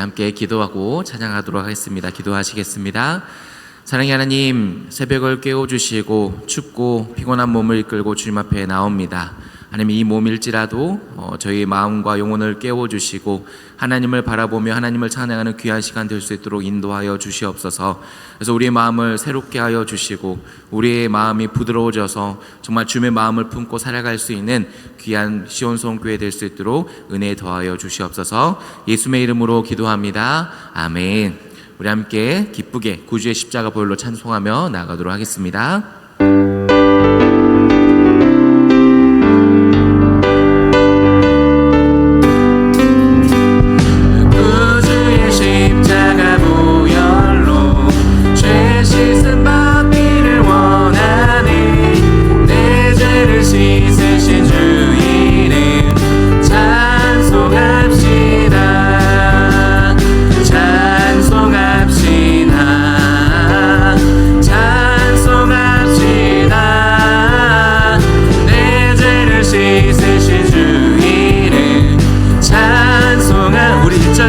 함께 기도하고 찬양하도록 하겠습니다. 기도하시겠습니다. 사랑의 하나님, 새벽을 깨워주시고 춥고 피곤한 몸을 이끌고 주님 앞에 나옵니다. 하나님, 이 몸일지라도 저희의 마음과 영혼을 깨워주시고 하나님을 바라보며 하나님을 찬양하는 귀한 시간 될 수 있도록 인도하여 주시옵소서. 그래서 우리의 마음을 새롭게 하여 주시고 우리의 마음이 부드러워져서 정말 주님의 마음을 품고 살아갈 수 있는 귀한 시온성교회 될 수 있도록 은혜 더하여 주시옵소서. 예수님의 이름으로 기도합니다. 아멘. 우리 함께 기쁘게 구주의 십자가 보혈로 찬송하며 나아가도록 하겠습니다.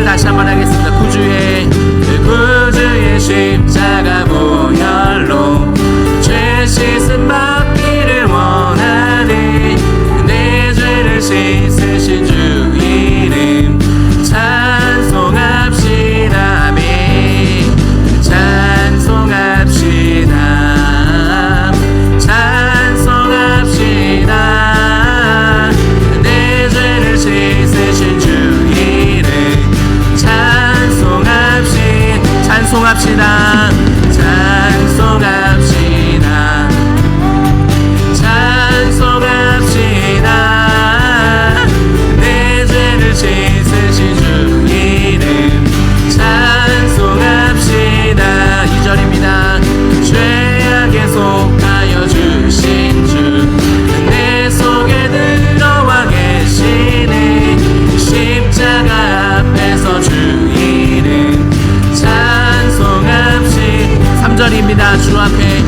다시 한번 하겠습니다. 구주의 십자가 보혈로 죄 씻음 받기를 원하네. 내 죄를 씻으신 주 이름 찬송합시다. 아멘. 찬송합시다. 찬송합시다. 내 죄를 씻으신 주 찬송합시다. 찬송합시다. 찬송합시다. 내 죄를 씻으신 주 이름 찬송합시다. 2절입니다. 죄악에 속하여 주신 주 내 속에 들어와 계시네. 십자가 앞에서 주 이름 3절입니다. 주 앞에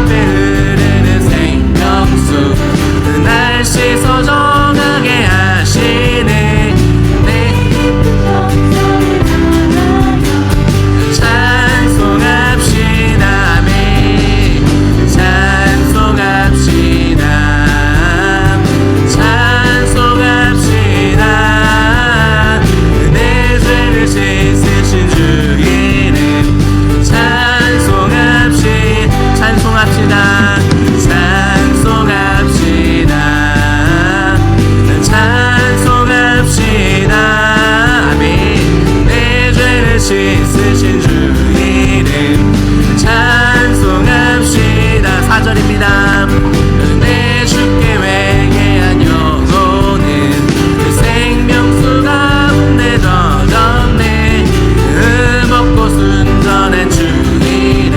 흐르는 생명수 날 씻어 정하게 하시네. 찬송합시다. 아멘. 찬송합시다. 찬송합시다. 내 죄를 씻으신 주 찬송합시다. 찬송합시다. 찬송합시다. 아멘. 내 죄를 씻으신 주 이름 찬송합시다. 4절입니다. 내 주께 회개한 영혼은 생명수 가운데 젖었네. 먹고 순전한 주 이름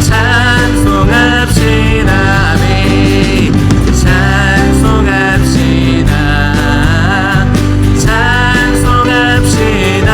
찬송합시다. 아멘. 찬송합시다. 찬송합시다.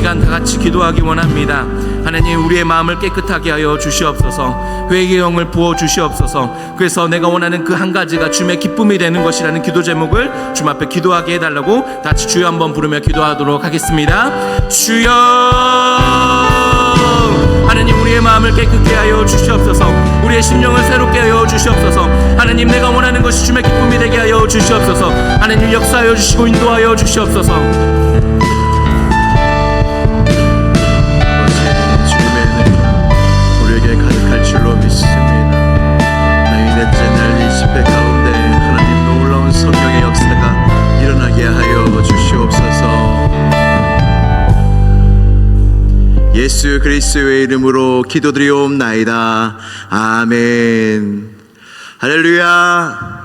시간 다 같이 기도하기 원합니다. 하나님, 우리의 마음을 깨끗하게 하여 주시옵소서. 회개의 영을 부어 주시옵소서. 그래서 내가 원하는 그 한 가지가 주님의 기쁨이 되는 것이라는 기도 제목을 주님 앞에 기도하게 해달라고 다 같이 주여 한번 부르며 기도하도록 하겠습니다. 주여, 하나님, 우리의 마음을 깨끗게 하여 주시옵소서. 우리의 심령을 새롭게 하여 주시옵소서. 하나님, 내가 원하는 것이 주님의 기쁨이 되게 하여 주시옵소서. 하나님, 역사하여 주시고 인도하여 주시옵소서. 줄로 믿습니다. 나의 넷째 날 이 집회 가운데 하나님 놀라운 성령의 역사가 일어나게 하여 주시옵소서. 예수 그리스도의 이름으로 기도드리옵나이다. 아멘. 할렐루야.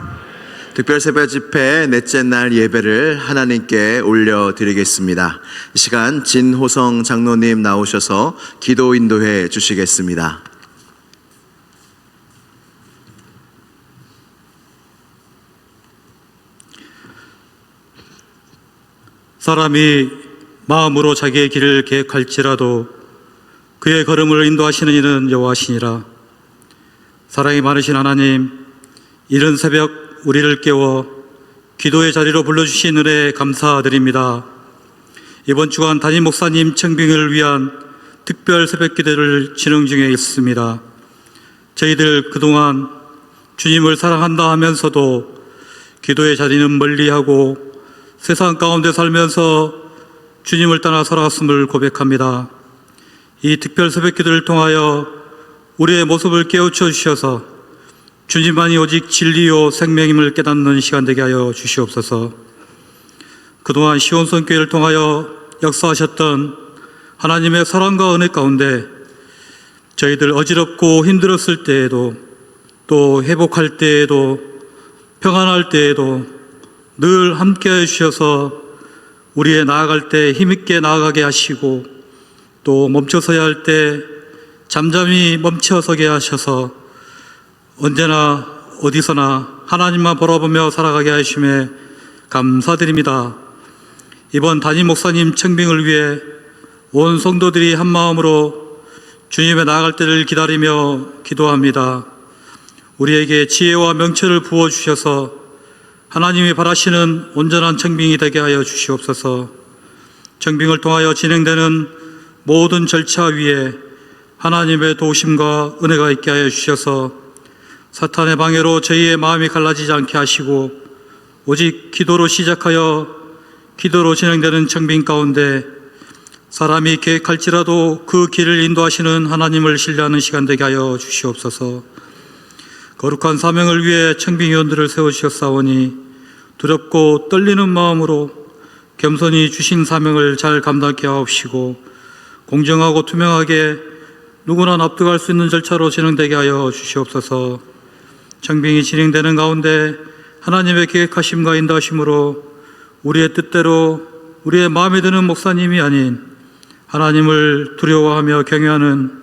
특별 새벽 집회 넷째 날 예배를 하나님께 올려드리겠습니다. 이 시간 진호성 장로님 나오셔서 기도 인도해 주시겠습니다. 사람이 마음으로 자기의 길을 계획할지라도 그의 걸음을 인도하시는 이는 여호와시니라. 사랑이 많으신 하나님, 이른 새벽 우리를 깨워 기도의 자리로 불러주신 은혜에 감사드립니다. 이번 주간 담임 목사님 청빙을 위한 특별 새벽 기도를 진행 중에 있습니다. 저희들 그동안 주님을 사랑한다 하면서도 기도의 자리는 멀리하고 세상 가운데 살면서 주님을 떠나 살아갔음을 고백합니다. 이 특별 새벽 기도를 통하여 우리의 모습을 깨우쳐 주셔서 주님만이 오직 진리요 생명임을 깨닫는 시간 되게 하여 주시옵소서. 그동안 시온성교회를 통하여 역사하셨던 하나님의 사랑과 은혜 가운데 저희들 어지럽고 힘들었을 때에도, 또 회복할 때에도, 평안할 때에도 늘 함께 해주셔서 우리의 나아갈 때 힘있게 나아가게 하시고, 또 멈춰서야 할 때 잠잠히 멈춰서게 하셔서 언제나 어디서나 하나님만 바라보며 살아가게 하심에 감사드립니다. 이번 담임 목사님 청빙을 위해 온 성도들이 한 마음으로 주님의 나아갈 때를 기다리며 기도합니다. 우리에게 지혜와 명철을 부어주셔서 하나님이 바라시는 온전한 청빙이 되게 하여 주시옵소서. 청빙을 통하여 진행되는 모든 절차 위에 하나님의 도우심과 은혜가 있게 하여 주셔서 사탄의 방해로 저희의 마음이 갈라지지 않게 하시고 오직 기도로 시작하여 기도로 진행되는 청빙 가운데 사람이 계획할지라도 그 길을 인도하시는 하나님을 신뢰하는 시간 되게 하여 주시옵소서. 거룩한 사명을 위해 청빙위원들을 세우셨사오니 두렵고 떨리는 마음으로 겸손히 주신 사명을 잘 감당케 하옵시고 공정하고 투명하게 누구나 납득할 수 있는 절차로 진행되게 하여 주시옵소서. 청빙이 진행되는 가운데 하나님의 계획하심과 인도하심으로 우리의 뜻대로 우리의 마음에 드는 목사님이 아닌 하나님을 두려워하며 경외하는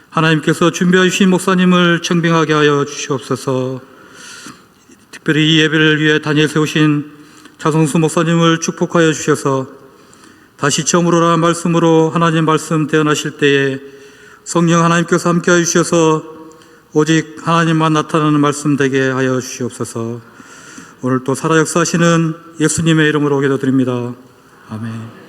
하나님께서 준비해 주신 목사님을 청빙하게 하여 주시옵소서. 특별히 이 예배를 위해 단위에 세우신 차성수 목사님을 축복하여 주셔서 다시 처음으로라는 말씀으로 하나님 말씀 대언하실 때에 성령 하나님께서 함께하여 주셔서 오직 하나님만 나타나는 말씀 되게 하여 주시옵소서. 오늘 또 살아 역사하시는 예수님의 이름으로 기도드립니다. 아멘.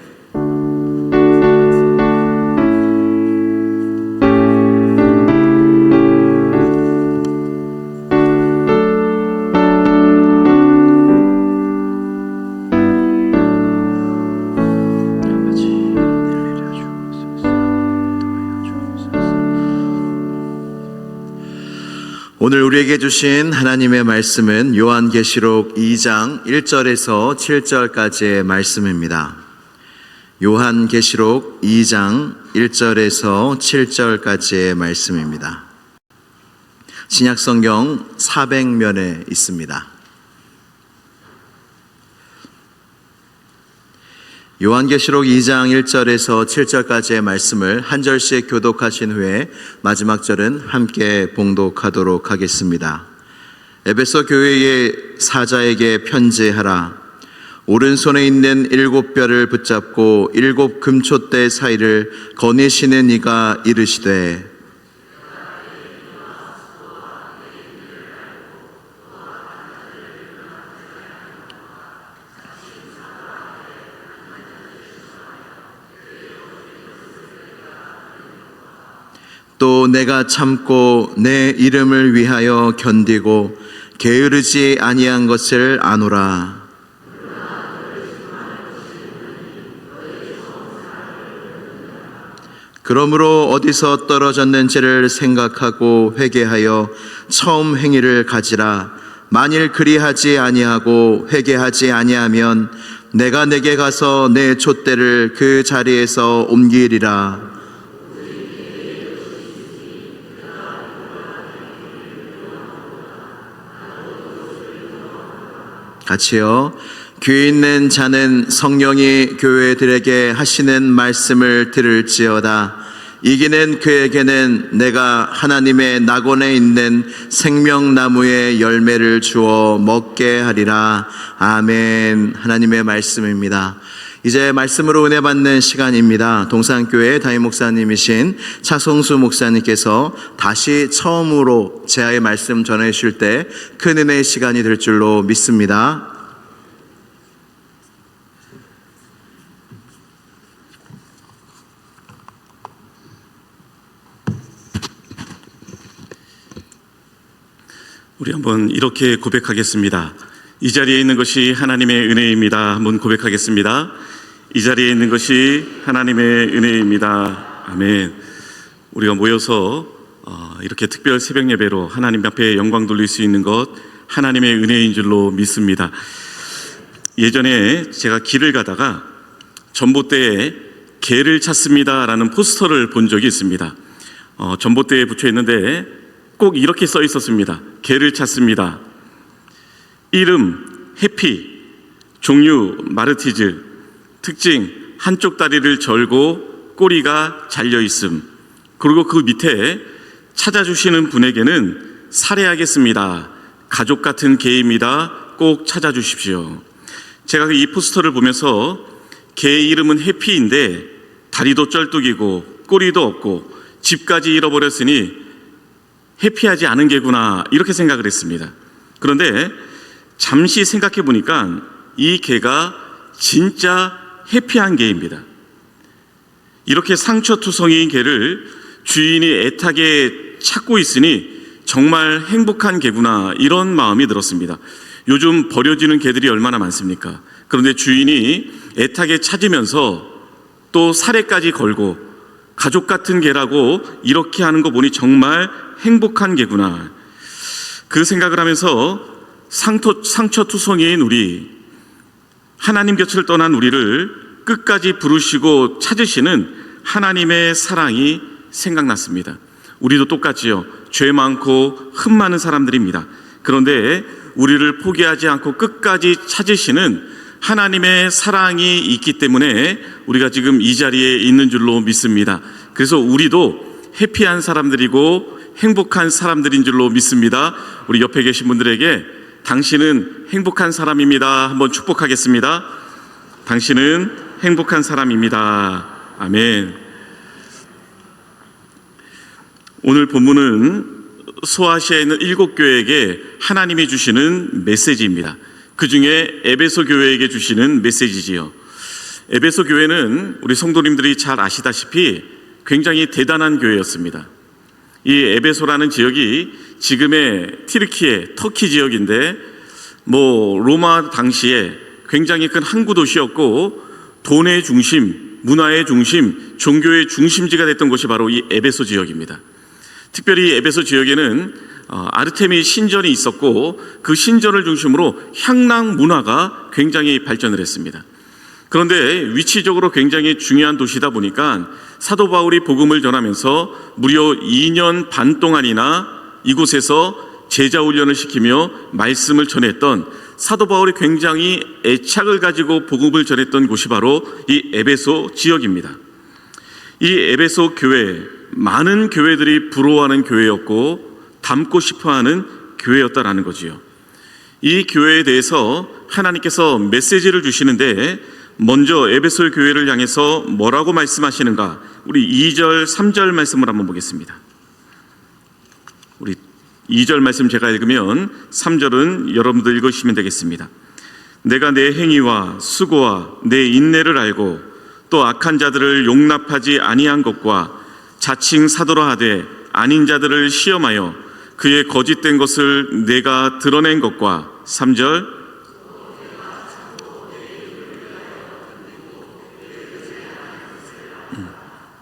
오늘 우리에게 주신 하나님의 말씀은 요한계시록 2장 1절에서 7절까지의 말씀입니다. 요한계시록 2장 1절에서 7절까지의 말씀입니다. 신약성경 400면에 있습니다. 요한계시록 2장 1절에서 7절까지의 말씀을 한 절씩 교독하신 후에 마지막 절은 함께 봉독하도록 하겠습니다. 에베소 교회의 사자에게 편지하라. 오른손에 있는 7뼈를 붙잡고 7 금촛대 사이를 거니시는 이가 이르시되 또 내가 참고 내 이름을 위하여 견디고 게으르지 아니한 것을 아노라. 그러므로 어디서 떨어졌는지를 생각하고 회개하여 처음 행위를 가지라. 만일 그리하지 아니하고 회개하지 아니하면 내가 내게 가서 내 촛대를 그 자리에서 옮기리라. 같이요. 귀 있는 자는 성령이 교회들에게 하시는 말씀을 들을지어다. 이기는 그에게는 내가 하나님의 낙원에 있는 생명나무의 열매를 주어 먹게 하리라. 아멘. 하나님의 말씀입니다. 이제 말씀으로 은혜 받는 시간입니다. 동산교회 담임 목사님이신 차성수 목사님께서 다시 처음으로 제아의 말씀 전해 주실 때 큰 은혜의 시간이 될 줄로 믿습니다. 우리 한번 이렇게 고백하겠습니다. 이 자리에 있는 것이 하나님의 은혜입니다. 한번 고백하겠습니다. 이 자리에 있는 것이 하나님의 은혜입니다. 아멘. 우리가 모여서 이렇게 특별 새벽 예배로 하나님 앞에 영광 돌릴 수 있는 것 하나님의 은혜인 줄로 믿습니다. 예전에 제가 길을 가다가 전봇대에 개를 찾습니다 라는 포스터를 본 적이 있습니다. 전봇대에 붙여 있는데 꼭 이렇게 써 있었습니다. 개를 찾습니다. 이름 해피, 종류 마르티즈, 특징 한쪽 다리를 절고 꼬리가 잘려 있음. 그리고 그 밑에 찾아주시는 분에게는 살해하겠습니다. 가족 같은 개입니다. 꼭 찾아주십시오. 제가 이 포스터를 보면서 개의 이름은 해피인데 다리도 쩔뚝이고 꼬리도 없고 집까지 잃어버렸으니 해피하지 않은 개구나 이렇게 생각을 했습니다. 그런데 잠시 생각해 보니까 이 개가 진짜 해피한 개입니다. 이렇게 상처투성이인 개를 주인이 애타게 찾고 있으니 정말 행복한 개구나 이런 마음이 들었습니다. 요즘 버려지는 개들이 얼마나 많습니까? 그런데 주인이 애타게 찾으면서 또 살해까지 걸고 가족 같은 개라고 이렇게 하는 거 보니 정말 행복한 개구나. 그 생각을 하면서 상처투성이인 우리, 하나님 곁을 떠난 우리를 끝까지 부르시고 찾으시는 하나님의 사랑이 생각났습니다. 우리도 똑같지요. 죄 많고 흠 많은 사람들입니다. 그런데 우리를 포기하지 않고 끝까지 찾으시는 하나님의 사랑이 있기 때문에 우리가 지금 이 자리에 있는 줄로 믿습니다. 그래서 우리도 해피한 사람들이고 행복한 사람들인 줄로 믿습니다. 우리 옆에 계신 분들에게 당신은 행복한 사람입니다. 한번 축복하겠습니다. 당신은 행복한 사람입니다. 아멘. 오늘 본문은 소아시아에 있는 7교회에게 하나님이 주시는 메시지입니다. 그 중에 에베소 교회에게 주시는 메시지지요. 에베소 교회는 우리 성도님들이 잘 아시다시피 굉장히 대단한 교회였습니다. 이 에베소라는 지역이 지금의 튀르키예, 터키 지역인데 로마 당시에 굉장히 큰 항구 도시였고 돈의 중심, 문화의 중심, 종교의 중심지가 됐던 곳이 바로 이 에베소 지역입니다. 특별히 에베소 지역에는 아르테미 신전이 있었고 그 신전을 중심으로 향락 문화가 굉장히 발전을 했습니다. 그런데 위치적으로 굉장히 중요한 도시다 보니까 사도 바울이 복음을 전하면서 무려 2년 반 동안이나 이곳에서 제자 훈련을 시키며 말씀을 전했던 사도 바울이 굉장히 애착을 가지고 복음을 전했던 곳이 바로 이 에베소 지역입니다. 이 에베소 교회, 많은 교회들이 부러워하는 교회였고 닮고 싶어하는 교회였다라는 거지요. 이 교회에 대해서 하나님께서 메시지를 주시는데 먼저 에베소 교회를 향해서 뭐라고 말씀하시는가? 우리 2절, 3절 말씀을 한번 보겠습니다. 우리 2절 말씀 제가 읽으면 3절은 여러분들 읽으시면 되겠습니다. 내가 내 행위와 수고와 내 인내를 알고 또 악한 자들을 용납하지 아니한 것과 자칭 사도라 하되 아닌 자들을 시험하여 그의 거짓된 것을 내가 드러낸 것과 3절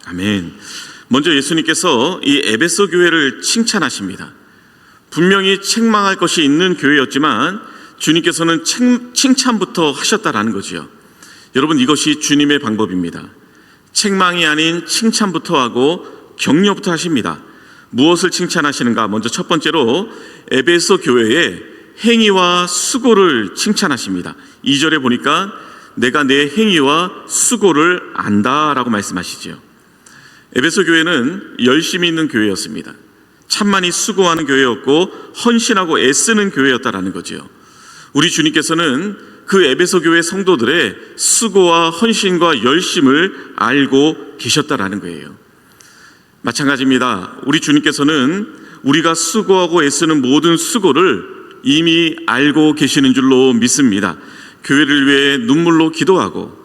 아멘. 먼저 예수님께서 이 에베소 교회를 칭찬하십니다. 분명히 책망할 것이 있는 교회였지만 주님께서는 칭찬부터 하셨다라는 거지요. 여러분, 이것이 주님의 방법입니다. 책망이 아닌 칭찬부터 하고 격려부터 하십니다. 무엇을 칭찬하시는가? 먼저 첫 번째로 에베소 교회의 행위와 수고를 칭찬하십니다. 2절에 보니까 내가 내 행위와 수고를 안다라고 말씀하시죠. 에베소 교회는 열심히 있는 교회였습니다. 참만이 수고하는 교회였고 헌신하고 애쓰는 교회였다라는 거죠. 우리 주님께서는 그 에베소 교회 성도들의 수고와 헌신과 열심을 알고 계셨다라는 거예요. 마찬가지입니다. 우리 주님께서는 우리가 수고하고 애쓰는 모든 수고를 이미 알고 계시는 줄로 믿습니다. 교회를 위해 눈물로 기도하고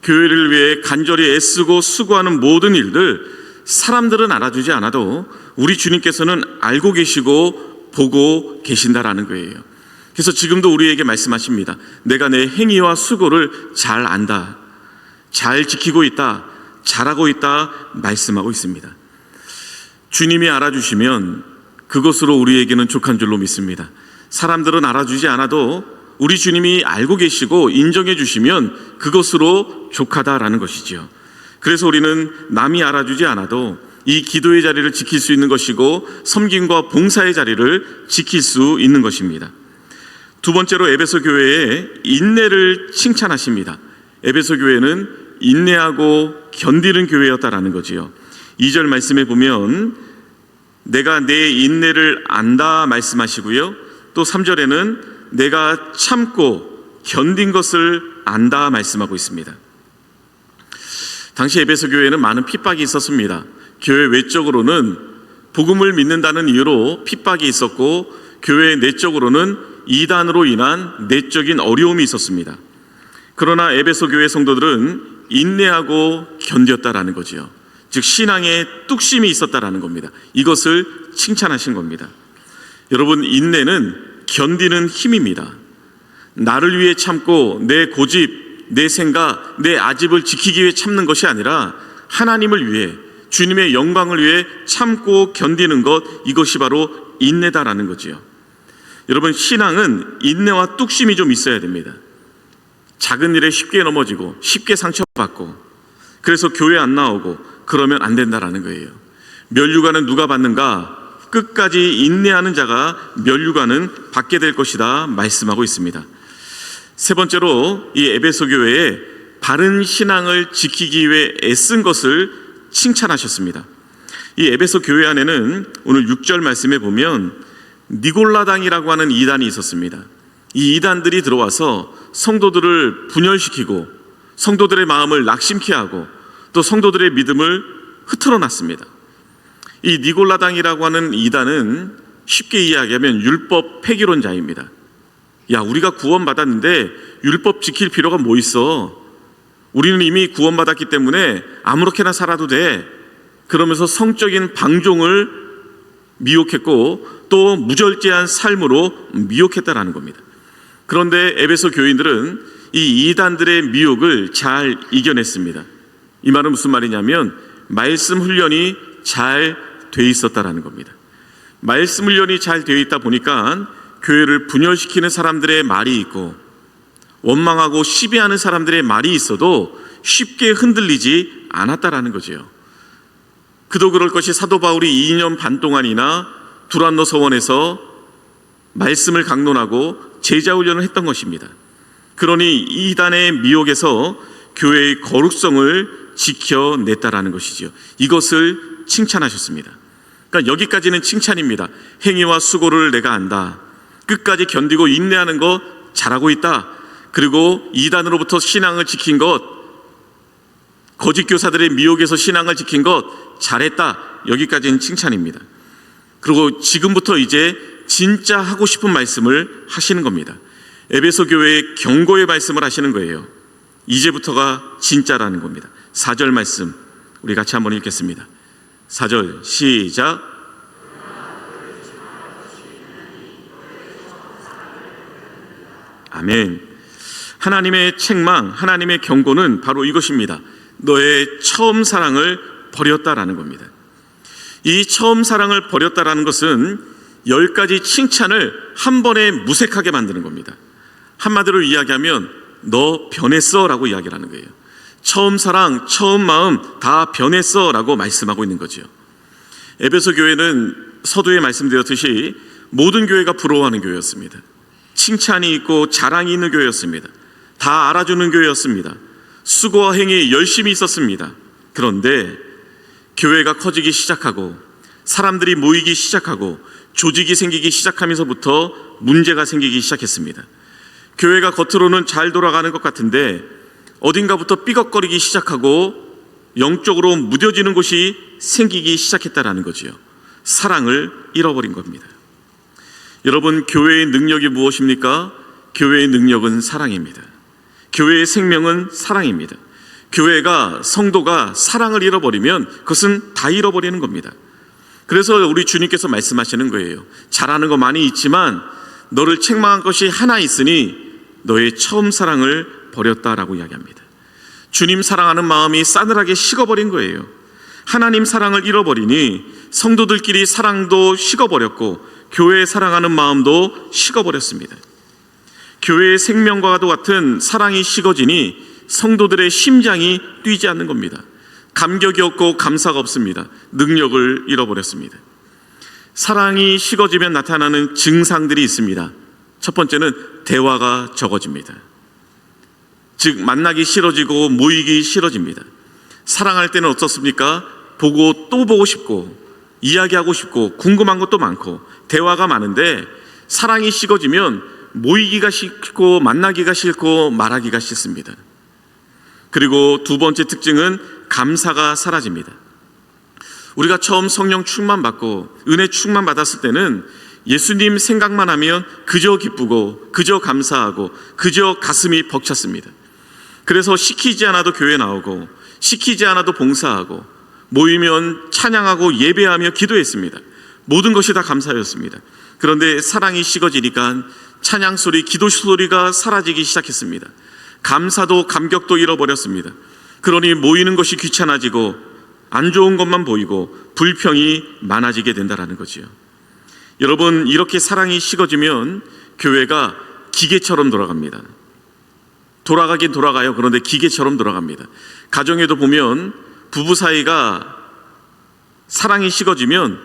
교회를 위해 간절히 애쓰고 수고하는 모든 일들 사람들은 알아주지 않아도 우리 주님께서는 알고 계시고 보고 계신다라는 거예요. 그래서 지금도 우리에게 말씀하십니다. 내가 내 행위와 수고를 잘 안다, 잘 지키고 있다, 잘하고 있다 말씀하고 있습니다. 주님이 알아주시면 그것으로 우리에게는 족한 줄로 믿습니다. 사람들은 알아주지 않아도 우리 주님이 알고 계시고 인정해 주시면 그것으로 족하다라는 것이지요. 그래서 우리는 남이 알아주지 않아도 이 기도의 자리를 지킬 수 있는 것이고 섬김과 봉사의 자리를 지킬 수 있는 것입니다. 두 번째로 에베소 교회의 인내를 칭찬하십니다. 에베소 교회는 인내하고 견디는 교회였다라는 거지요. 2절 말씀에 보면 내가 내 인내를 안다 말씀하시고요. 또 3절에는 내가 참고 견딘 것을 안다 말씀하고 있습니다. 당시 에베소 교회에는 많은 핍박이 있었습니다. 교회 외적으로는 복음을 믿는다는 이유로 핍박이 있었고 교회 내적으로는 이단으로 인한 내적인 어려움이 있었습니다. 그러나 에베소 교회 성도들은 인내하고 견뎠다라는 거지요. 즉 신앙에 뚝심이 있었다라는 겁니다. 이것을 칭찬하신 겁니다. 여러분, 인내는 견디는 힘입니다. 나를 위해 참고 내 고집, 내 생각, 내 아집을 지키기 위해 참는 것이 아니라 하나님을 위해, 주님의 영광을 위해 참고 견디는 것, 이것이 바로 인내다라는 거지요. 여러분, 신앙은 인내와 뚝심이 좀 있어야 됩니다. 작은 일에 쉽게 넘어지고 쉽게 상처받고 그래서 교회 안 나오고 그러면 안 된다라는 거예요. 면류관은 누가 받는가? 끝까지 인내하는 자가 면류관은 받게 될 것이다 말씀하고 있습니다. 세 번째로 이 에베소 교회의 바른 신앙을 지키기 위해 애쓴 것을 칭찬하셨습니다. 이 에베소 교회 안에는 오늘 6절 말씀에 보면 니골라당이라고 하는 이단이 있었습니다. 이 이단들이 들어와서 성도들을 분열시키고 성도들의 마음을 낙심케 하고 또 성도들의 믿음을 흐트러 놨습니다. 이 니골라당이라고 하는 이단은 쉽게 이야기하면 율법 폐기론자입니다. 야, 우리가 구원받았는데 율법 지킬 필요가 뭐 있어? 우리는 이미 구원받았기 때문에 아무렇게나 살아도 돼. 그러면서 성적인 방종을 미혹했고 또 무절제한 삶으로 미혹했다라는 겁니다. 그런데 에베소 교인들은 이 이단들의 미혹을 잘 이겨냈습니다. 이 말은 무슨 말이냐면 말씀 훈련이 잘 돼 있었다라는 겁니다. 말씀 훈련이 잘 되어 있다 보니까 교회를 분열시키는 사람들의 말이 있고 원망하고 시비하는 사람들의 말이 있어도 쉽게 흔들리지 않았다라는 거죠. 그도 그럴 것이 사도 바울이 2년 반 동안이나 두란노 서원에서 말씀을 강론하고 제자 훈련을 했던 것입니다. 그러니 이단의 미혹에서 교회의 거룩성을 지켜냈다라는 것이죠. 이것을 칭찬하셨습니다. 그러니까 여기까지는 칭찬입니다. 행위와 수고를 내가 안다. 끝까지 견디고 인내하는 것 잘하고 있다. 그리고 이단으로부터 신앙을 지킨 것, 거짓 교사들의 미혹에서 신앙을 지킨 것 잘했다. 여기까지는 칭찬입니다. 그리고 지금부터 이제 진짜 하고 싶은 말씀을 하시는 겁니다. 에베소 교회의 경고의 말씀을 하시는 거예요. 이제부터가 진짜라는 겁니다. 4절 말씀 우리 같이 한번 읽겠습니다. 4절 시작. 아멘. 하나님의 책망, 하나님의 경고는 바로 이것입니다. 너의 처음 사랑을 버렸다라는 겁니다. 이 처음 사랑을 버렸다라는 것은 10가지 칭찬을 한 번에 무색하게 만드는 겁니다. 한마디로 이야기하면 너 변했어 라고 이야기를 하는 거예요. 처음 사랑, 처음 마음 다 변했어 라고 말씀하고 있는 거죠. 에베소 교회는 서두에 말씀드렸듯이 모든 교회가 부러워하는 교회였습니다. 칭찬이 있고 자랑이 있는 교회였습니다. 다 알아주는 교회였습니다. 수고와 행위 열심히 있었습니다. 그런데 교회가 커지기 시작하고 사람들이 모이기 시작하고 조직이 생기기 시작하면서부터 문제가 생기기 시작했습니다. 교회가 겉으로는 잘 돌아가는 것 같은데 어딘가부터 삐걱거리기 시작하고 영적으로 무뎌지는 곳이 생기기 시작했다라는 거지요. 사랑을 잃어버린 겁니다. 여러분, 교회의 능력이 무엇입니까? 교회의 능력은 사랑입니다. 교회의 생명은 사랑입니다. 교회가, 성도가 사랑을 잃어버리면 그것은 다 잃어버리는 겁니다. 그래서 우리 주님께서 말씀하시는 거예요. 잘하는 거 많이 있지만 너를 책망한 것이 하나 있으니 너의 처음 사랑을 버렸다라고 이야기합니다. 주님 사랑하는 마음이 싸늘하게 식어버린 거예요. 하나님 사랑을 잃어버리니 성도들끼리 사랑도 식어버렸고 교회의 사랑하는 마음도 식어버렸습니다. 교회의 생명과도 같은 사랑이 식어지니 성도들의 심장이 뛰지 않는 겁니다. 감격이 없고 감사가 없습니다. 능력을 잃어버렸습니다. 사랑이 식어지면 나타나는 증상들이 있습니다. 첫 번째는 대화가 적어집니다. 즉 만나기 싫어지고 모이기 싫어집니다. 사랑할 때는 어떻습니까? 보고 또 보고 싶고 이야기하고 싶고 궁금한 것도 많고 대화가 많은데 사랑이 식어지면 모이기가 싫고 만나기가 싫고 말하기가 싫습니다. 그리고 두 번째 특징은 감사가 사라집니다. 우리가 처음 성령 충만 받고 은혜 충만 받았을 때는 예수님 생각만 하면 그저 기쁘고 그저 감사하고 그저 가슴이 벅찼습니다. 그래서 시키지 않아도 교회 나오고 시키지 않아도 봉사하고 모이면 찬양하고 예배하며 기도했습니다. 모든 것이 다 감사였습니다. 그런데 사랑이 식어지니까 찬양 소리, 기도 소리가 사라지기 시작했습니다. 감사도 감격도 잃어버렸습니다. 그러니 모이는 것이 귀찮아지고 안 좋은 것만 보이고 불평이 많아지게 된다는 거지요. 여러분, 이렇게 사랑이 식어지면 교회가 기계처럼 돌아갑니다. 돌아가긴 돌아가요. 그런데 기계처럼 돌아갑니다. 가정에도 보면 부부 사이가 사랑이 식어지면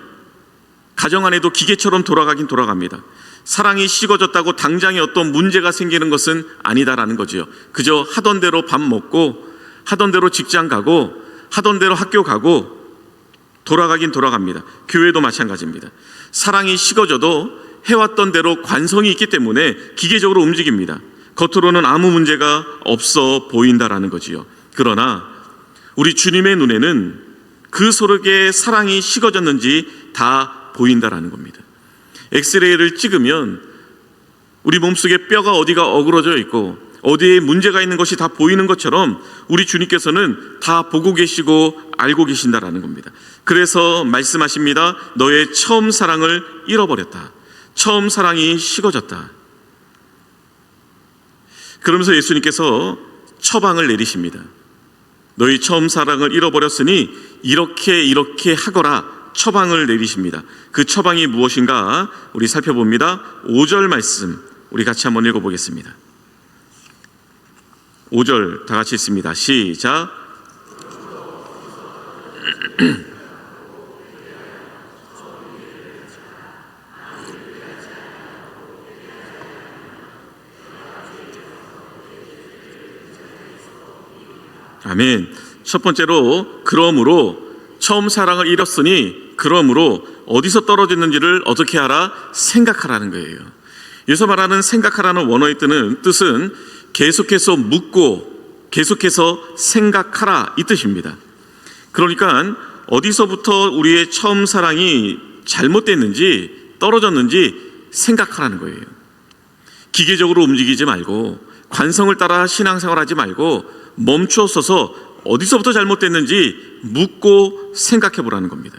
가정 안에도 기계처럼 돌아가긴 돌아갑니다. 사랑이 식어졌다고 당장에 어떤 문제가 생기는 것은 아니다라는 거지요. 그저 하던 대로 밥 먹고 하던 대로 직장 가고 하던 대로 학교 가고 돌아가긴 돌아갑니다. 교회도 마찬가지입니다. 사랑이 식어져도 해왔던 대로 관성이 있기 때문에 기계적으로 움직입니다. 겉으로는 아무 문제가 없어 보인다라는 거지요. 그러나 우리 주님의 눈에는 그 속에 사랑이 식어졌는지 다 보인다라는 겁니다. 엑스레이를 찍으면 우리 몸속에 뼈가 어디가 어그러져 있고 어디에 문제가 있는 것이 다 보이는 것처럼 우리 주님께서는 다 보고 계시고 알고 계신다라는 겁니다. 그래서 말씀하십니다. 너의 처음 사랑을 잃어버렸다. 처음 사랑이 식어졌다. 그러면서 예수님께서 처방을 내리십니다. 너희 처음 사랑을 잃어버렸으니 이렇게 하거라. 처방을 내리십니다. 그 처방이 무엇인가 우리 살펴봅니다. 5절 말씀 우리 같이 한번 읽어보겠습니다. 5절 다 같이 읽습니다. 시작. 아멘. 첫 번째로 그러므로 처음 사랑을 잃었으니 그러므로 어디서 떨어졌는지를 어떻게 하라? 생각하라는 거예요. 여기서 말하는 생각하라는 원어의 뜻은 계속해서 묻고 계속해서 생각하라 이 뜻입니다. 그러니까 어디서부터 우리의 처음 사랑이 잘못됐는지 떨어졌는지 생각하라는 거예요. 기계적으로 움직이지 말고 관성을 따라 신앙생활하지 말고 멈추어 서서 어디서부터 잘못됐는지 묻고 생각해 보라는 겁니다.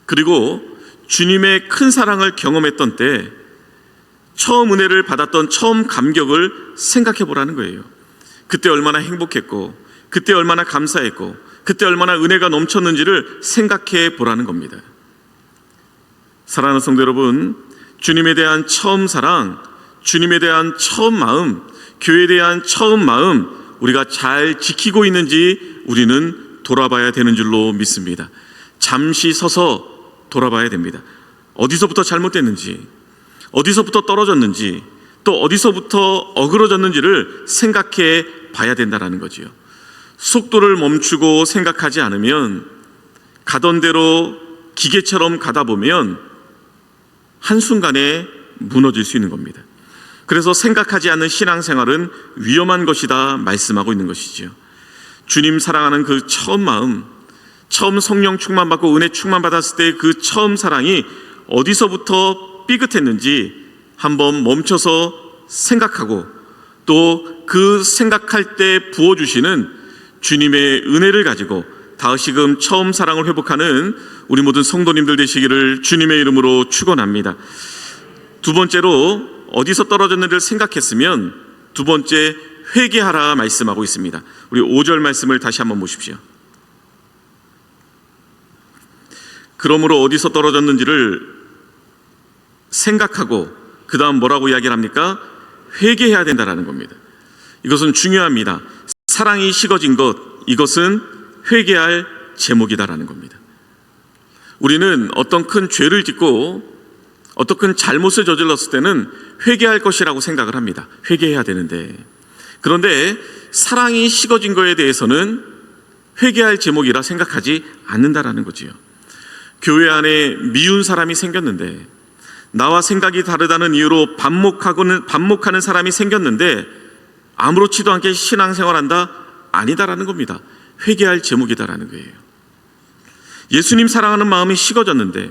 그리고 주님의 큰 사랑을 경험했던 때 처음 은혜를 받았던 처음 감격을 생각해 보라는 거예요. 그때 얼마나 행복했고 그때 얼마나 감사했고 그때 얼마나 은혜가 넘쳤는지를 생각해 보라는 겁니다. 사랑하는 성도 여러분, 주님에 대한 처음 사랑, 주님에 대한 처음 마음, 교회에 대한 처음 마음 우리가 잘 지키고 있는지 우리는 돌아봐야 되는 줄로 믿습니다. 잠시 서서 돌아봐야 됩니다. 어디서부터 잘못됐는지, 어디서부터 떨어졌는지, 또 어디서부터 어그러졌는지를 생각해 봐야 된다는 거지요. 속도를 멈추고 생각하지 않으면 가던 대로 기계처럼 가다 보면 한순간에 무너질 수 있는 겁니다. 그래서 생각하지 않는 신앙생활은 위험한 것이다 말씀하고 있는 것이지요. 주님 사랑하는 그 처음 마음, 처음 성령 충만받고 은혜 충만받았을 때 그 처음 사랑이 어디서부터 삐끗했는지 한번 멈춰서 생각하고 또 그 생각할 때 부어주시는 주님의 은혜를 가지고 다시금 처음 사랑을 회복하는 우리 모든 성도님들 되시기를 주님의 이름으로 축원합니다. 두 번째로 어디서 떨어졌는지를 생각했으면 두 번째 회개하라 말씀하고 있습니다. 우리 5절 말씀을 다시 한번 보십시오. 그러므로 어디서 떨어졌는지를 생각하고 그 다음 뭐라고 이야기를 합니까? 회개해야 된다는 겁니다. 이것은 중요합니다. 사랑이 식어진 것, 이것은 회개할 제목이다라는 겁니다. 우리는 어떤 큰 죄를 짓고 어떤 큰 잘못을 저질렀을 때는 회개할 것이라고 생각을 합니다. 회개해야 되는데, 그런데 사랑이 식어진 거에 대해서는 회개할 제목이라 생각하지 않는다라는 거지요. 교회 안에 미운 사람이 생겼는데, 나와 생각이 다르다는 이유로 반목하는 사람이 생겼는데 아무렇지도 않게 신앙생활한다? 아니다라는 겁니다. 회개할 제목이다라는 거예요. 예수님 사랑하는 마음이 식어졌는데,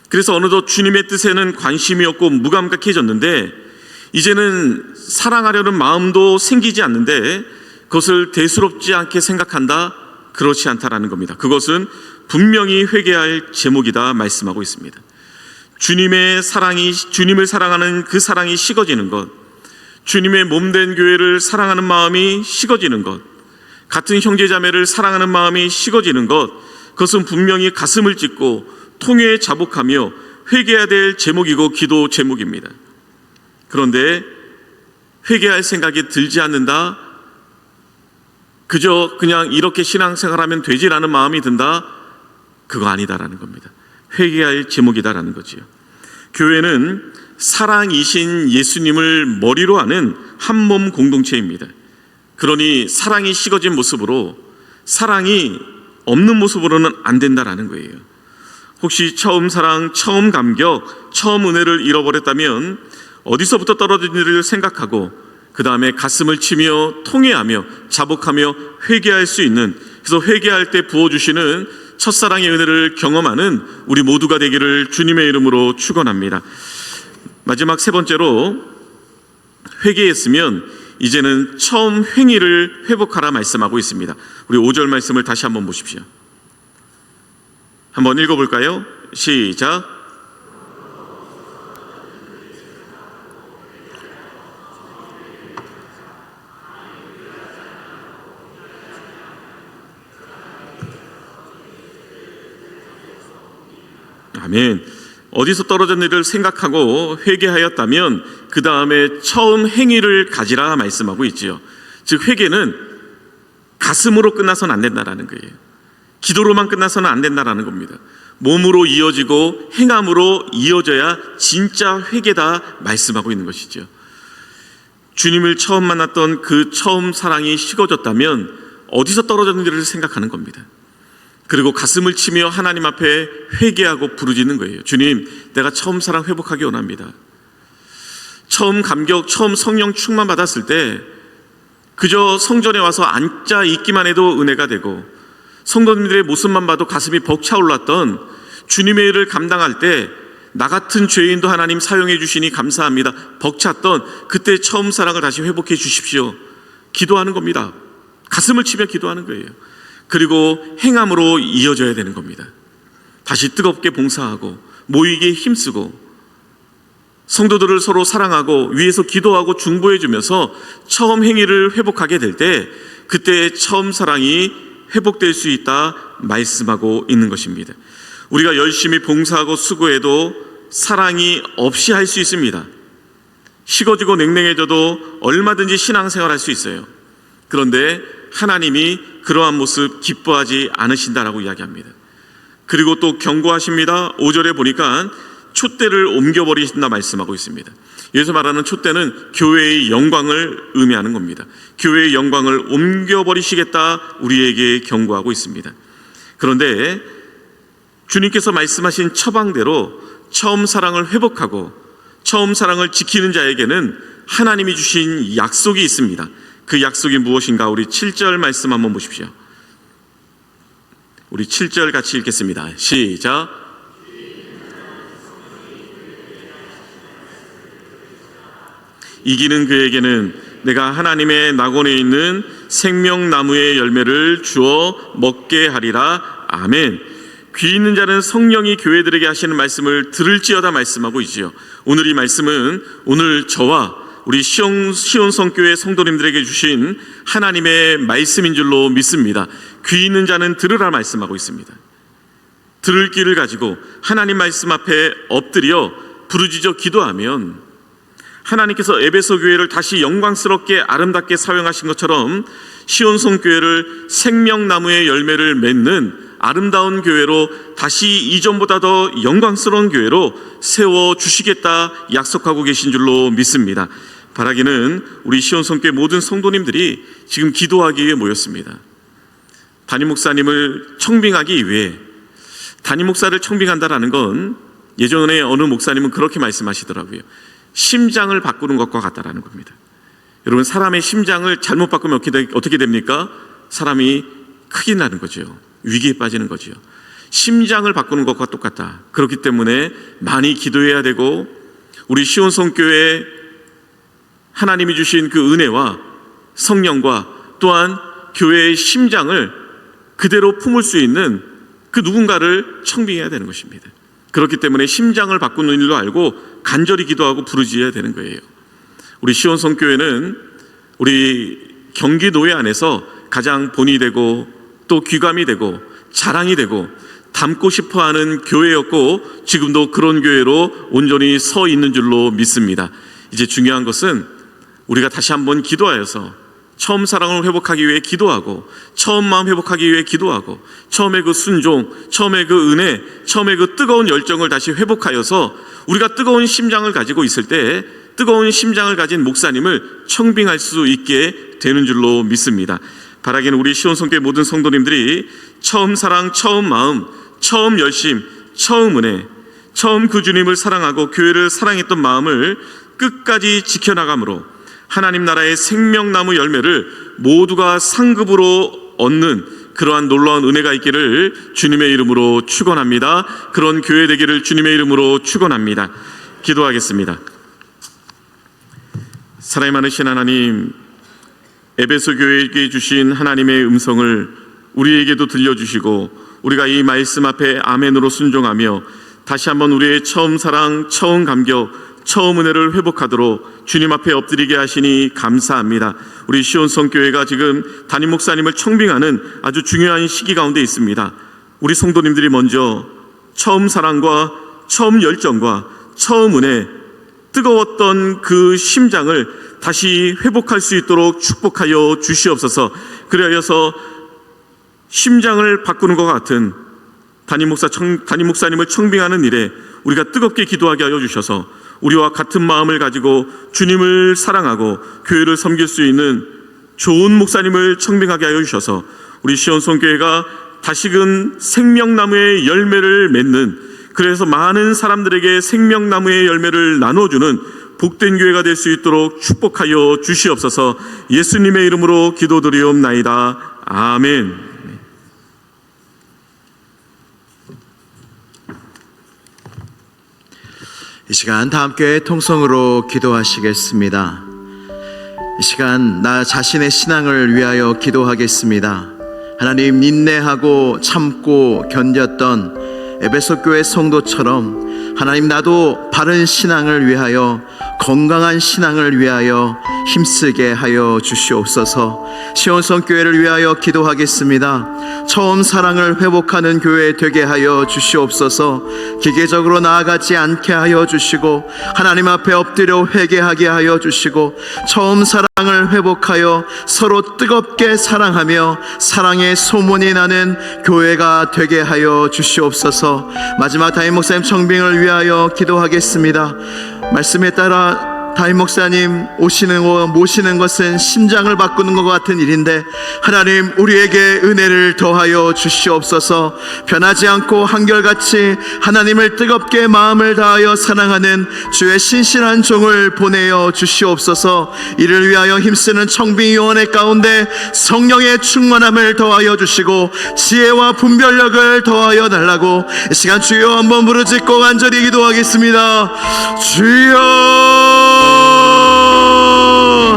그래서 어느덧 주님의 뜻에는 관심이 없고 무감각해졌는데, 이제는 사랑하려는 마음도 생기지 않는데 그것을 대수롭지 않게 생각한다? 그렇지 않다라는 겁니다. 그것은 분명히 회개할 제목이다 말씀하고 있습니다. 주님을 사랑하는 그 사랑이 식어지는 것, 주님의 몸된 교회를 사랑하는 마음이 식어지는 것, 같은 형제자매를 사랑하는 마음이 식어지는 것, 그것은 분명히 가슴을 찢고 통회에 자복하며 회개해야 될 제목이고 기도 제목입니다. 그런데 회개할 생각이 들지 않는다, 그저 그냥 이렇게 신앙생활하면 되지라는 마음이 든다, 그거 아니다라는 겁니다. 회개할 제목이다라는 거지요. 교회는 사랑이신 예수님을 머리로 하는 한 몸 공동체입니다. 그러니 사랑이 식어진 모습으로, 사랑이 없는 모습으로는 안 된다라는 거예요. 혹시 처음 사랑, 처음 감격, 처음 은혜를 잃어버렸다면 어디서부터 떨어진지를 생각하고 그 다음에 가슴을 치며 통회하며 자복하며 회개할 수 있는, 그래서 회개할 때 부어주시는 첫사랑의 은혜를 경험하는 우리 모두가 되기를 주님의 이름으로 축원합니다. 마지막 세 번째로, 회개했으면 이제는 처음 행위를 회복하라 말씀하고 있습니다. 우리 5절 말씀을 다시 한번 보십시오. 한번 읽어볼까요? 시작. 아멘. 어디서 떨어졌는지를 생각하고 회개하였다면 그 다음에 처음 행위를 가지라 말씀하고 있지요. 즉 회개는 가슴으로 끝나서는 안 된다라는 거예요. 기도로만 끝나서는 안 된다라는 겁니다. 몸으로 이어지고 행함으로 이어져야 진짜 회개다 말씀하고 있는 것이죠. 주님을 처음 만났던 그 처음 사랑이 식어졌다면 어디서 떨어졌는지를 생각하는 겁니다. 그리고 가슴을 치며 하나님 앞에 회개하고 부르짖는 거예요. 주님, 내가 처음 사랑 회복하기 원합니다. 처음 감격, 처음 성령 충만 받았을 때 그저 성전에 와서 앉아 있기만 해도 은혜가 되고 성도님들의 모습만 봐도 가슴이 벅차올랐던 주님의 일을 감당할 때 나 같은 죄인도 하나님 사용해 주시니 감사합니다. 벅찼던 그때 처음 사랑을 다시 회복해 주십시오. 기도하는 겁니다. 가슴을 치며 기도하는 거예요. 그리고 행함으로 이어져야 되는 겁니다. 다시 뜨겁게 봉사하고 모이기에 힘쓰고 성도들을 서로 사랑하고 위에서 기도하고 중보해 주면서 처음 행위를 회복하게 될 때 그때 처음 사랑이 회복될 수 있다 말씀하고 있는 것입니다. 우리가 열심히 봉사하고 수고해도 사랑이 없이 할 수 있습니다. 식어지고 냉랭해져도 얼마든지 신앙생활할 수 있어요. 그런데 하나님이 그러한 모습 기뻐하지 않으신다라고 이야기합니다. 그리고 또 경고하십니다. 5절에 보니까 촛대를 옮겨버리신다 말씀하고 있습니다. 여기서 말하는 촛대는 교회의 영광을 의미하는 겁니다. 교회의 영광을 옮겨버리시겠다 우리에게 경고하고 있습니다. 그런데 주님께서 말씀하신 처방대로 처음 사랑을 회복하고 처음 사랑을 지키는 자에게는 하나님이 주신 약속이 있습니다. 그 약속이 무엇인가? 우리 7절 말씀 한번 보십시오. 우리 7절 같이 읽겠습니다. 시작. 이기는 그에게는 내가 하나님의 낙원에 있는 생명나무의 열매를 주어 먹게 하리라. 아멘. 귀 있는 자는 성령이 교회들에게 하시는 말씀을 들을지어다 말씀하고 있지요. 오늘 이 말씀은 오늘 저와 우리 시온성교회 성도님들에게 주신 하나님의 말씀인 줄로 믿습니다. 귀 있는 자는 들으라 말씀하고 있습니다. 들을 귀를 가지고 하나님 말씀 앞에 엎드려 부르짖어 기도하면 하나님께서 에베소 교회를 다시 영광스럽게 아름답게 사용하신 것처럼 시온성교회를 생명나무의 열매를 맺는 아름다운 교회로 다시 이전보다 더 영광스러운 교회로 세워주시겠다 약속하고 계신 줄로 믿습니다. 바라기는 우리 시온성교회 모든 성도님들이 지금 기도하기 위해 모였습니다. 담임 목사님을 청빙하기 위해, 담임 목사를 청빙한다라는 건 예전에 어느 목사님은 그렇게 말씀하시더라고요. 심장을 바꾸는 것과 같다라는 겁니다. 여러분, 사람의 심장을 잘못 바꾸면 어떻게 됩니까? 사람이 크게 나는 거죠. 위기에 빠지는 거죠. 심장을 바꾸는 것과 똑같다. 그렇기 때문에 많이 기도해야 되고 우리 시온성교회 하나님이 주신 그 은혜와 성령과 또한 교회의 심장을 그대로 품을 수 있는 그 누군가를 청빙해야 되는 것입니다. 그렇기 때문에 심장을 바꾸는 일로 알고 간절히 기도하고 부르짖어야 되는 거예요. 우리 시온성교회는 우리 경기도회 안에서 가장 본이 되고 또 귀감이 되고 자랑이 되고 닮고 싶어하는 교회였고 지금도 그런 교회로 온전히 서 있는 줄로 믿습니다. 이제 중요한 것은 우리가 다시 한번 기도하여서 처음 사랑을 회복하기 위해 기도하고 처음 마음 회복하기 위해 기도하고 처음에 그 순종, 처음에 그 은혜, 처음에 그 뜨거운 열정을 다시 회복하여서 우리가 뜨거운 심장을 가지고 있을 때 뜨거운 심장을 가진 목사님을 청빙할 수 있게 되는 줄로 믿습니다. 바라기는 우리 시온성교회 모든 성도님들이 처음 사랑, 처음 마음, 처음 열심, 처음 은혜, 처음 그 주님을 사랑하고 교회를 사랑했던 마음을 끝까지 지켜나감으로 하나님 나라의 생명나무 열매를 모두가 상급으로 얻는 그러한 놀라운 은혜가 있기를 주님의 이름으로 축원합니다. 그런 교회 되기를 주님의 이름으로 축원합니다. 기도하겠습니다. 사랑이 많으신 하나님, 에베소 교회에게 주신 하나님의 음성을 우리에게도 들려주시고 우리가 이 말씀 앞에 아멘으로 순종하며 다시 한번 우리의 처음 사랑, 처음 감격, 처음 은혜를 회복하도록 주님 앞에 엎드리게 하시니 감사합니다. 우리 시온성교회가 지금 담임 목사님을 청빙하는 아주 중요한 시기 가운데 있습니다. 우리 성도님들이 먼저 처음 사랑과 처음 열정과 처음 은혜, 뜨거웠던 그 심장을 다시 회복할 수 있도록 축복하여 주시옵소서. 그리하여서 심장을 바꾸는 것 같은 담임 목사님을 청빙하는 일에 우리가 뜨겁게 기도하게 하여 주셔서 우리와 같은 마음을 가지고 주님을 사랑하고 교회를 섬길 수 있는 좋은 목사님을 청빙하게 하여 주셔서 우리 시온성교회가 다시금 생명나무의 열매를 맺는, 그래서 많은 사람들에게 생명나무의 열매를 나눠주는 복된 교회가 될 수 있도록 축복하여 주시옵소서. 예수님의 이름으로 기도드리옵나이다. 아멘. 이 시간 다 함께 통성으로 기도하시겠습니다. 이 시간 나 자신의 신앙을 위하여 기도하겠습니다. 하나님, 인내하고 참고 견뎠던 에베소 교회 성도처럼 하나님, 나도 바른 신앙을 위하여, 건강한 신앙을 위하여 힘쓰게 하여 주시옵소서. 시온성 교회를 위하여 기도하겠습니다. 처음 사랑을 회복하는 교회 되게 하여 주시옵소서. 기계적으로 나아가지 않게 하여 주시고, 하나님 앞에 엎드려 회개하게 하여 주시고, 처음 사랑을 회복하여 서로 뜨겁게 사랑하며 사랑의 소문이 나는 교회가 되게 하여 주시옵소서. 마지막 담임 목사님 청빙을 위하여 기도하겠습니다. 말씀에 따라 담임 목사님 모시는 것은 심장을 바꾸는 것 같은 일인데, 하나님, 우리에게 은혜를 더하여 주시옵소서. 변하지 않고 한결같이 하나님을 뜨겁게 마음을 다하여 사랑하는 주의 신실한 종을 보내어 주시옵소서. 이를 위하여 힘쓰는 청빙위원회 가운데 성령의 충만함을 더하여 주시고 지혜와 분별력을 더하여 달라고 이 시간 주여 한번 부르짖고 간절히 기도하겠습니다. 주여,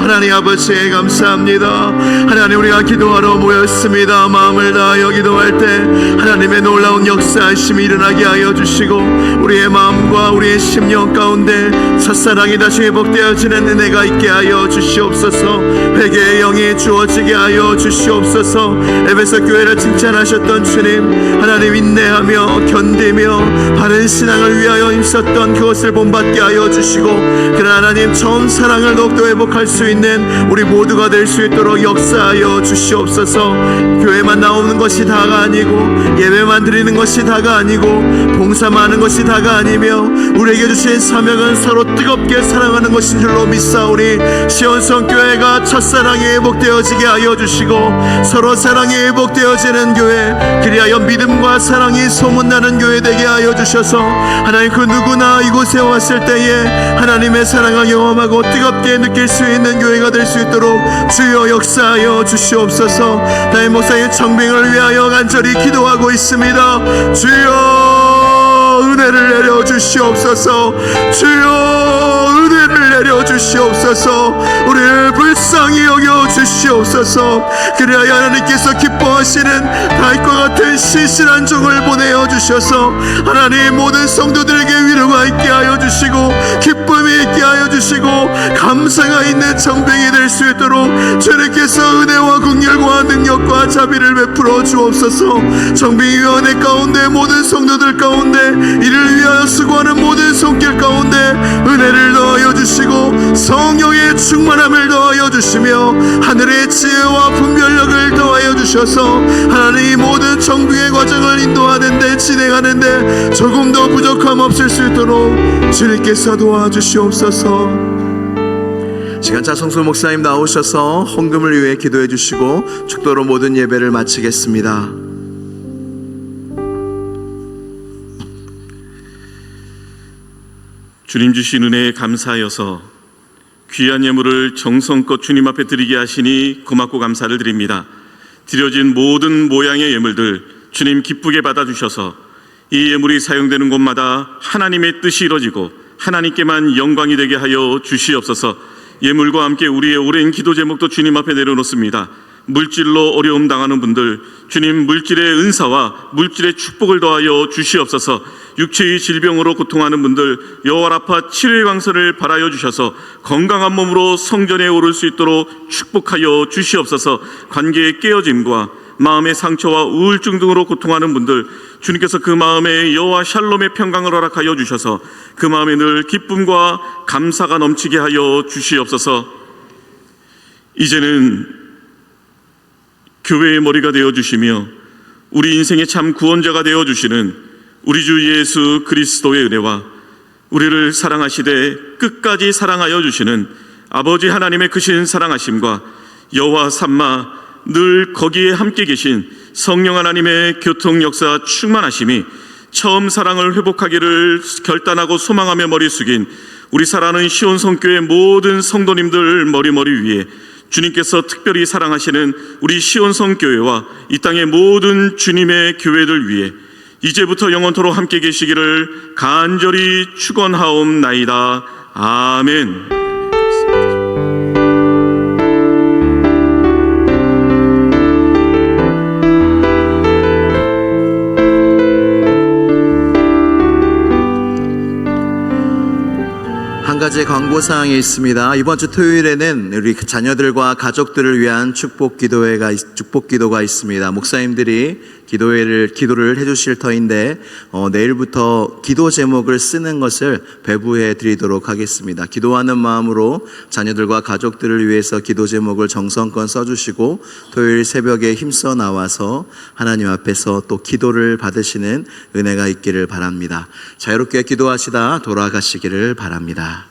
하나님 아버지 감사합니다. 하나님, 우리가 기도하러 모였습니다. 마음을 다하여 기도할 때 하나님의 놀라운 역사하심이 일어나게 하여 주시고, 우리의 마음과 우리의 심령 가운데 첫사랑이 다시 회복되어지는 은혜가 있게 하여 주시옵소서. 회개의 영이 주어지게 하여 주시옵소서. 에베소 교회를 칭찬하셨던 주님, 하나님, 인내하며 견디며 바른 신앙을 위하여 힘썼던 그것을 본받게 하여 주시고, 그러나 하나님, 처음 사랑을 더욱더 회복할 수 있는 우리 모두가 될 수 있도록 역사하여 주시옵소서. 교회만 나오는 것이 다가 아니고, 예배만 드리는 것이 다가 아니고, 봉사만 하는 것이 다가 아니며, 우리에게 주신 사명은 서로 뜨겁게 사랑하는 것인 줄로 믿사오니, 시온성 교회가 첫사랑이 회복되어지게 하여 주시고, 서로 사랑이 회복되어지는 교회, 그리하여 믿음과 사랑이 소문나는 교회 되게 하여 주셔서, 하나님, 그 누구나 이곳에 왔을 때에 하나님의 사랑을 경험하고 뜨겁게 느낄 수 있는 교회가 될 수 있도록 주여 역사하여 주시옵소서. 담임 목사의 청빙을 위하여 간절히 기도하고 있습니다. 주여, 은혜를 내려 주시옵소서. 주여, 은혜를 내려 주시옵소서. 우리를 불쌍히 여겨 주시옵소서. 그래야 하나님께서 기뻐하시는 다윗과 같은 신실한 종을 보내어 주셔서 하나님, 모든 성도들에게 위로가 있게 하여 주시고 기쁨이 있게 하여 주시고 감사가 있는 청빙이 될 수 있도록 주님께서 은혜와 긍휼과 능력과 자비를 베풀어 주옵소서. 청빙위원회 가운데 모든 성도들 가운데 이를 위하여 수고하는 모든 손길 가운데 은혜를 더하여 주시고 성령의 충만함을 더하여 주시며 하늘의 지혜와 분별력을 더하여 주셔서 하나님, 모든 청빙의 과정을 인도하는데 진행하는데 조금 더 부족함 없을 수 있도록 주님께서 도와주시옵소서. 시간 차성수 목사님 나오셔서 헌금을 위해 기도해 주시고 축도로 모든 예배를 마치겠습니다. 주님 주신 은혜에 감사하여서 귀한 예물을 정성껏 주님 앞에 드리게 하시니 고맙고 감사를 드립니다. 드려진 모든 모양의 예물들 주님 기쁘게 받아주셔서 이 예물이 사용되는 곳마다 하나님의 뜻이 이루어지고 하나님께만 영광이 되게 하여 주시옵소서. 예물과 함께 우리의 오랜 기도 제목도 주님 앞에 내려놓습니다. 물질로 어려움 당하는 분들, 주님 물질의 은사와 물질의 축복을 더하여 주시옵소서. 육체의 질병으로 고통하는 분들, 여호와라파 치료의 광선을 발하여 주셔서 건강한 몸으로 성전에 오를 수 있도록 축복하여 주시옵소서. 관계의 깨어짐과 마음의 상처와 우울증 등으로 고통하는 분들, 주님께서 그 마음에 여호와 샬롬의 평강을 허락하여 주셔서 그 마음에 늘 기쁨과 감사가 넘치게 하여 주시옵소서. 이제는 교회의 머리가 되어주시며 우리 인생의 참 구원자가 되어주시는 우리 주 예수 그리스도의 은혜와 우리를 사랑하시되 끝까지 사랑하여 주시는 아버지 하나님의 크신 사랑하심과 여호와 삼마 늘 거기에 함께 계신 성령 하나님의 교통 역사 충만하심이 처음 사랑을 회복하기를 결단하고 소망하며 머리 숙인 우리 사랑하는 시온 성교회 모든 성도님들 머리 위에 주님께서 특별히 사랑하시는 우리 시온 성교회와 이 땅의 모든 주님의 교회들 위해 이제부터 영원토록 함께 계시기를 간절히 축원하옵나이다. 아멘. 한 가지 광고사항이 있습니다. 이번 주 토요일에는 우리 자녀들과 가족들을 위한 축복 기도가 있습니다. 목사님들이 기도를 해주실 터인데 내일부터 기도 제목을 쓰는 것을 배부해 드리도록 하겠습니다. 기도하는 마음으로 자녀들과 가족들을 위해서 기도 제목을 정성껏 써주시고 토요일 새벽에 힘써 나와서 하나님 앞에서 또 기도를 받으시는 은혜가 있기를 바랍니다. 자유롭게 기도하시다 돌아가시기를 바랍니다.